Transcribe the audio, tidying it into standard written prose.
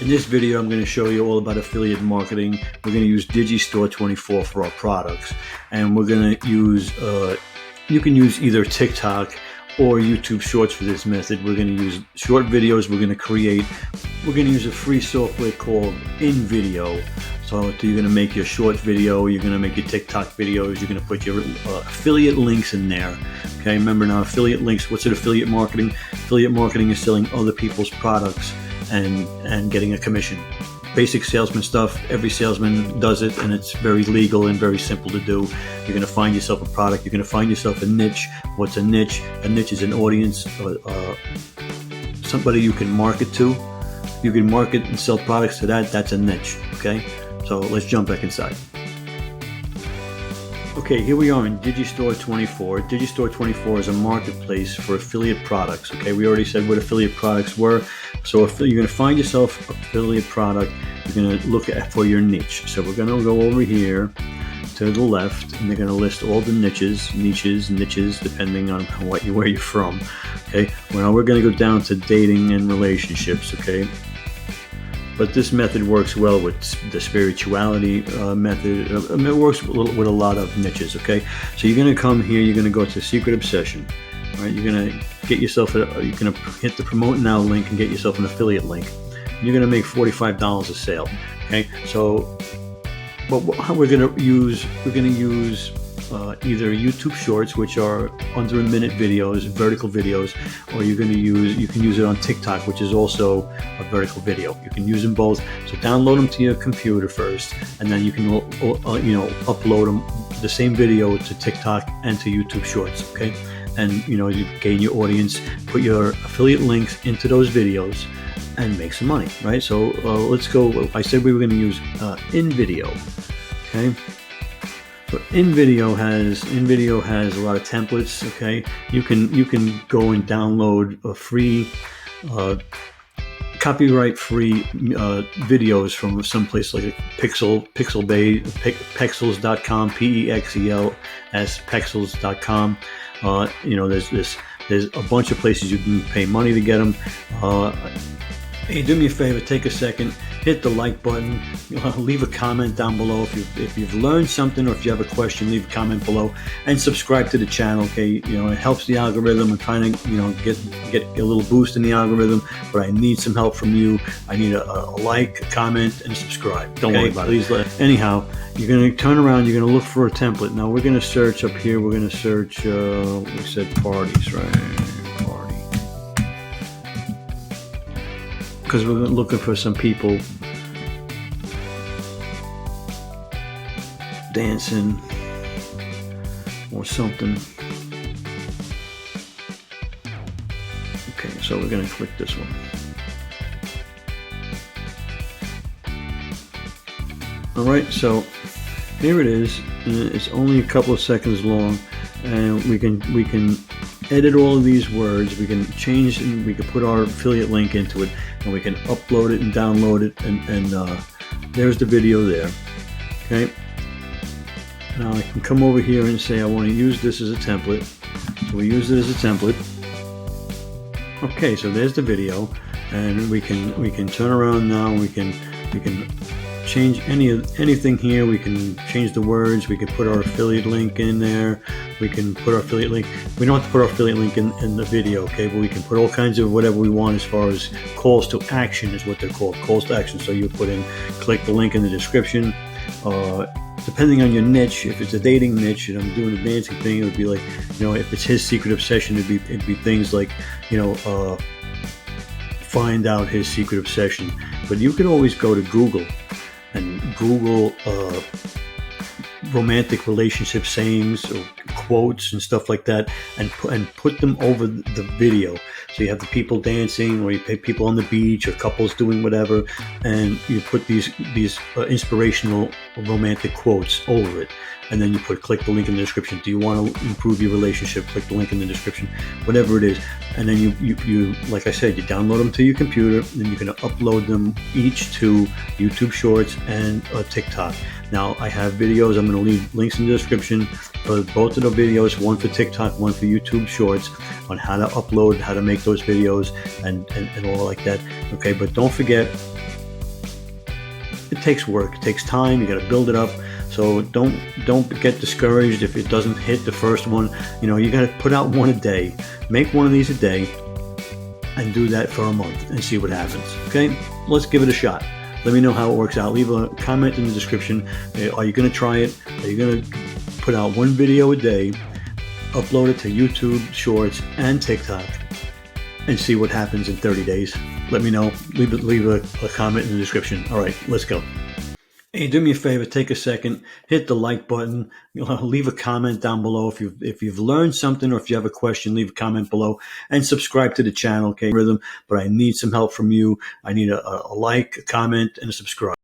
In this video, I'm going to show you all about affiliate marketing. We're going to use Digistore24 for our products, and we're going to use, you can use either Tictok or YouTube Shorts for this method. We're going to use short videos. We're going to use a free software called InVideo. So you're going to make your short video, you're going to make your TikTok videos, you're going to put your affiliate links in there. Okay, remember now, affiliate links, what's it, affiliate marketing? Affiliate marketing is selling other people's products and getting a commission. Basic salesman stuff, every salesman does it, and it's very legal and very simple to do. You're going to find yourself a product, you're going to find yourself a niche. What's a niche? A niche is an audience, somebody you can market to. You can market and sell products to that's a niche, okay? So let's jump back inside. Okay, here we are in Digistore24. Digistore24 is a marketplace for affiliate products. Okay, we already said what affiliate products were. So if you're going to find yourself an affiliate product, you're going to look for your niche. So we're going to go over here to the left, and they're going to list all the niches, depending on where you're from. Okay, well, we're going to go down to dating and relationships. Okay. But this method works well with the spirituality method. It works with a lot of niches, okay? So you're going to come here, you're going to go to Secret Obsession, right? You're going to get yourself, you're going to hit the Promote Now link and get yourself an affiliate link. You're going to make $45 a sale, okay? So how we're going to use either YouTube Shorts, which are under a minute videos, vertical videos, or you can use it on TikTok, which is also a vertical video. You can use them both. So download them to your computer first, and then you can upload them, the same video, to TikTok and to YouTube Shorts. Okay, and you gain your audience, put your affiliate links into those videos, and make some money. Right? So let's go. I said we were going to use InVideo. Okay. So InVideo has a lot of templates. Okay, you can go and download a free, copyright-free videos from someplace like Pexels.com, Pexels.com. There's a bunch of places you can pay money to get them. Hey, do me a favor, take a second, hit the like button, leave a comment down below if you've learned something, or if you have a question, leave a comment below, and subscribe to the channel. Okay, it helps the algorithm. I'm trying to get a little boost in the algorithm, but I need some help from you. I need a like, a comment, and subscribe. Don't worry about it. Anyhow, you're going to turn around, you're going to look for a template. Now we're going to search up here. We're going to search, we said parties, right? Because we're looking for some people dancing or something. Okay, so we're going to click this one. All right, so here it is. It's only a couple of seconds long, and we can edit all of these words. We can change, and we can put our affiliate link into it, and we can upload it and download it, and there's the video there. Okay, now I can come over here and say I want to use this as a template. So we use it as a template. Okay, so there's the video, and we can turn around now. We can change anything here. We can change the words. We can put our affiliate link in there. We can put our affiliate link. We don't have to put our affiliate link in the video, okay? But we can put all kinds of whatever we want as far as calls to action is what they're called, calls to action. So you put in, click the link in the description. Depending on your niche, if it's a dating niche and I'm doing a dancing thing, it would be like, if it's his secret obsession, it'd be things like, find out his secret obsession. But you can always go to Google and Google romantic relationship sayings or quotes and stuff like that, and put them over the video. So you have the people dancing, or you put people on the beach, or couples doing whatever, and you put these inspirational romantic quotes over it, and then you click the link in the description. Do you want to improve your relationship? Click the link in the description, whatever it is, and then you like I said, you download them to your computer, and you can upload them each to YouTube Shorts and TikTok. Now I have videos. I'm going to leave links in the description for both of the videos, one for TikTok, one for YouTube Shorts, on how to upload, how to make those videos, and all like that. Okay, but don't forget, it takes work. It takes time. You got to build it up. So don't get discouraged if it doesn't hit the first one. You got to put out one a day. Make one of these a day and do that for a month and see what happens. Okay, let's give it a shot. Let me know how it works out. Leave a comment in the description. Are you going to try it? Are you going to put out one video a day, upload it to YouTube Shorts and TikTok, and see what happens in 30 days? Let me know. Leave a comment in the description. All right, let's go. Hey, do me a favor, take a second, hit the like button, leave a comment down below if you've learned something, or if you have a question, leave a comment below, and subscribe to the channel, okay? But I need some help from you. I need a like, a comment, and a subscribe.